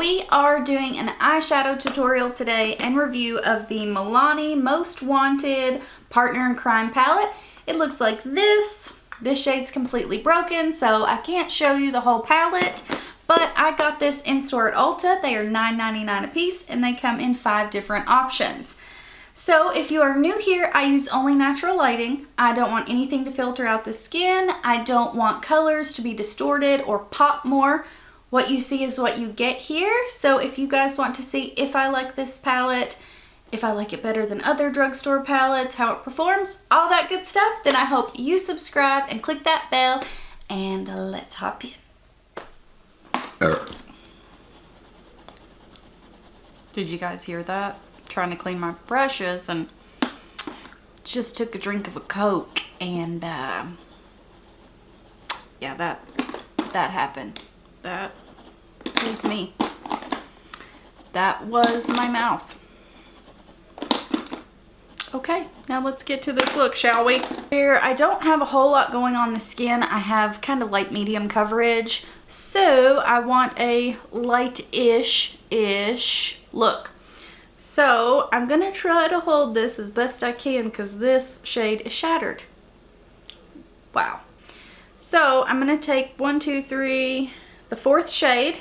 We are doing an eyeshadow tutorial today and review of the Milani Most Wanted Partner in Crime palette. It looks like this. This shade's completely broken, so I can't show you the whole palette, but I got this in store at Ulta. They are $9.99 a piece and they come in 5 different options. So if you are new here, I use only natural lighting. I don't want anything to filter out the skin. I don't want colors to be distorted or pop more. What you see is what you get here. So if you guys want to see if I like this palette, if I like it better than other drugstore palettes, how it performs, all that good stuff, then I hope you subscribe and click that bell, and let's hop in. Did you guys hear that? Trying to clean my brushes and just took a drink of a Coke, and yeah, that happened. That was me. That was my mouth. Okay, now let's get to this look, shall we? Here, I don't have a whole lot going on the skin. I have kind of light medium coverage, so I want a light-ish look. So I'm gonna try to hold this as best I can because this shade is shattered. Wow. So I'm gonna take 1, 2, 3, the 4th shade.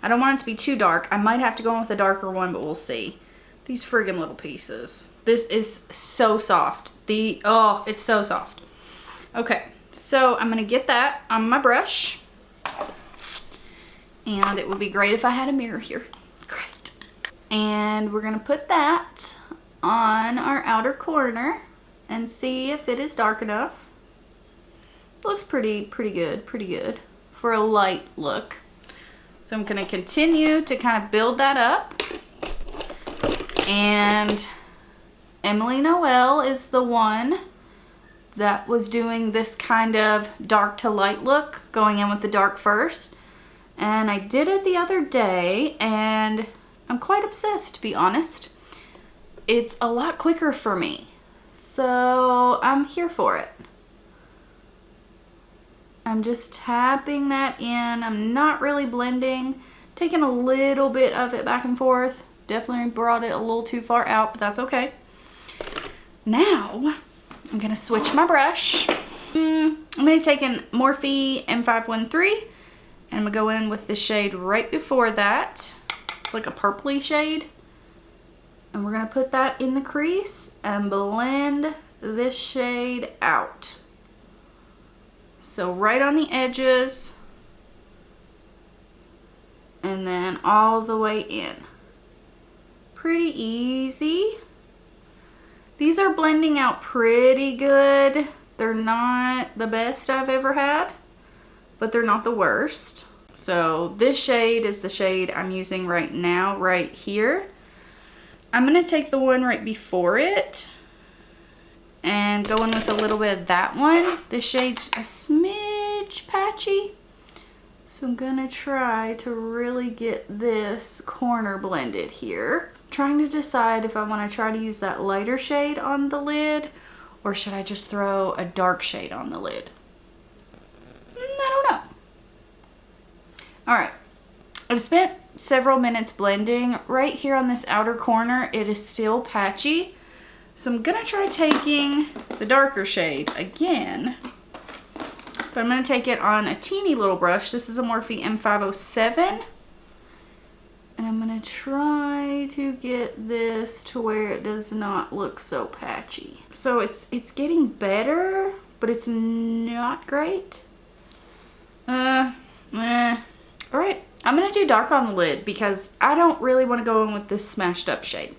I don't want it to be too dark. I might have to go in with a darker one, but we'll see. These friggin' little pieces. This is so soft. Oh, it's so soft. Okay, so I'm gonna get that on my brush. And it would be great if I had a mirror here. Great. And we're gonna put that on our outer corner and see if it is dark enough. Looks pretty good for a light look. So I'm gonna continue to kind of build that up. And Milani Noel is the one that was doing this kind of dark to light look, going in with the dark first. And I did it the other day and I'm quite obsessed, to be honest. It's a lot quicker for me, so I'm here for it. I'm just tapping that in. I'm not really blending, taking a little bit of it back and forth. Definitely brought it a little too far out, but that's okay. Now, I'm gonna switch my brush. I'm gonna take in Morphe M513, and I'm gonna go in with the shade right before that. It's like a purpley shade. And we're gonna put that in the crease and blend this shade out. So right on the edges, and then all the way in. Pretty easy. These are blending out pretty good. They're not the best I've ever had, but they're not the worst. So this shade is the shade I'm using right now, right here. I'm gonna take the one right before it and go in with a little bit of that one. This shade's a smidge patchy, so I'm gonna try to really get this corner blended here. Trying to decide if I want to try to use that lighter shade on the lid or should I just throw a dark shade on the lid. I don't know. Alright, I've spent several minutes blending. Right here on this outer corner, it is still patchy. So I'm gonna try taking the darker shade again, but I'm gonna take it on a teeny little brush. This is a Morphe M507. And I'm gonna try to get this to where it does not look so patchy. So it's getting better, but it's not great. Alright, I'm gonna do dark on the lid because I don't really want to go in with this smashed up shade.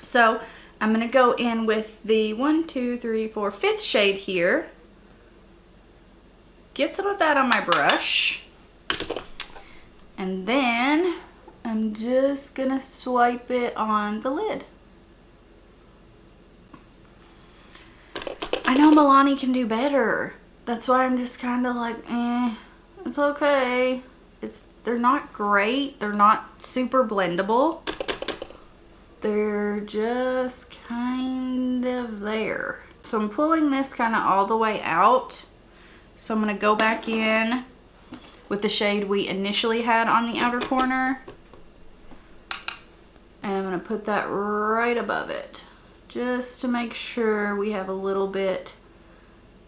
So I'm gonna go in with the 1, 2, 3, 4, 5th shade here. Get some of that on my brush. And then I'm just gonna swipe it on the lid. I know Milani can do better. That's why I'm just kind of like, it's okay. They're not great. They're not super blendable. They're just kind of there. So I'm pulling this kind of all the way out. So I'm gonna go back in with the shade we initially had on the outer corner And I'm going to put that right above it, just to make sure we have a little bit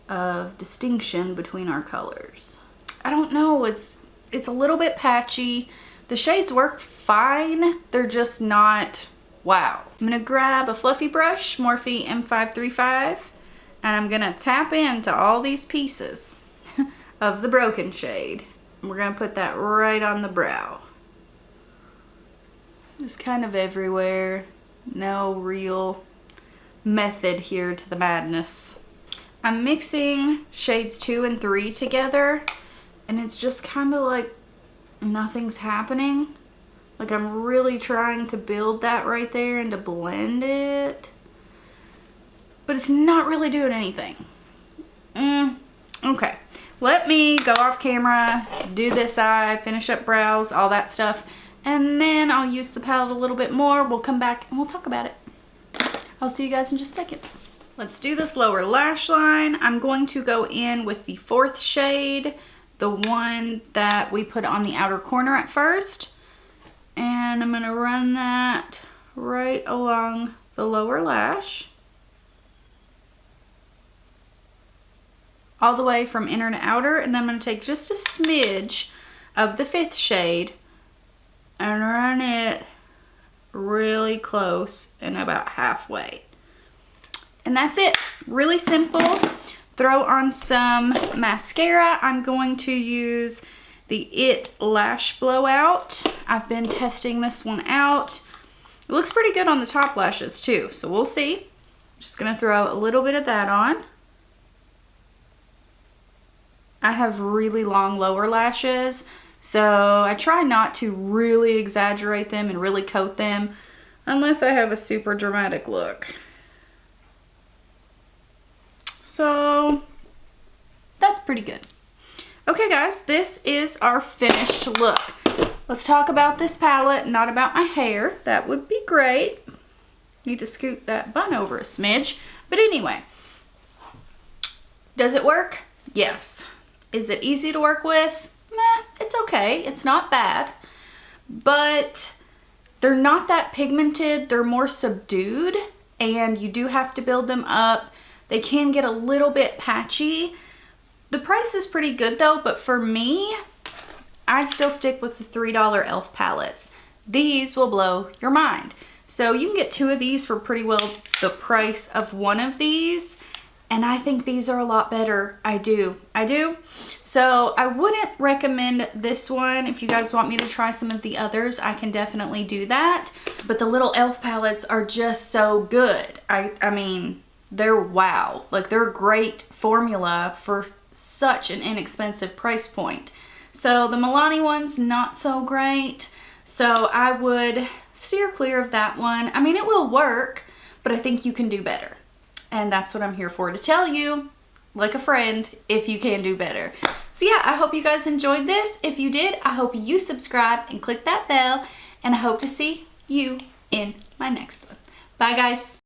of distinction between our colors. I don't know, it's a little bit patchy. The shades work fine, they're just not wow. I'm gonna grab a fluffy brush, Morphe M535, and I'm gonna tap into all these pieces of the broken shade. We're gonna put that right on the brow. Just kind of everywhere. No real method here to the madness. I'm mixing shades 2 and 3 together, and it's just kind of like nothing's happening. Like I'm really trying to build that right there and to blend it, but it's not really doing anything. Okay, let me go off camera, do this eye, finish up brows, all that stuff, and then I'll use the palette a little bit more. We'll come back and we'll talk about it. I'll see you guys in just a second. Let's do this lower lash line. I'm going to go in with the 4th shade, the one that we put on the outer corner at first. And I'm going to run that right along the lower lash. All the way from inner to outer. And then I'm going to take just a smidge of the 5th shade and run it really close and about halfway. And that's it. Really simple. Throw on some mascara. I'm going to use the It Lash Blowout. I've been testing this one out. It looks pretty good on the top lashes too, so we'll see. Just gonna throw a little bit of that on. I have really long lower lashes, so I try not to really exaggerate them and really coat them unless I have a super dramatic look. So that's pretty good. Okay guys, this is our finished look. Let's talk about this palette, not about my hair. That would be great. Need to scoot that bun over a smidge. But anyway, does it work? Yes. Is it easy to work with? Meh, it's okay. It's not bad. But they're not that pigmented. They're more subdued, and you do have to build them up. They can get a little bit patchy. The price is pretty good though, but for me, I'd still stick with the $3 e.l.f. palettes. These will blow your mind. So you can get 2 of these for pretty well the price of one of these. And I think these are a lot better. I do. So I wouldn't recommend this one. If you guys want me to try some of the others, I can definitely do that. But the little e.l.f. palettes are just so good. I mean, they're wow. Like, they're a great formula for such an inexpensive price point. So the Milani one's not so great. So I would steer clear of that one. I mean, it will work, but I think you can do better. And that's what I'm here for, to tell you, like a friend, if you can do better. So yeah, I hope you guys enjoyed this. If you did, I hope you subscribe and click that bell. And I hope to see you in my next one. Bye guys.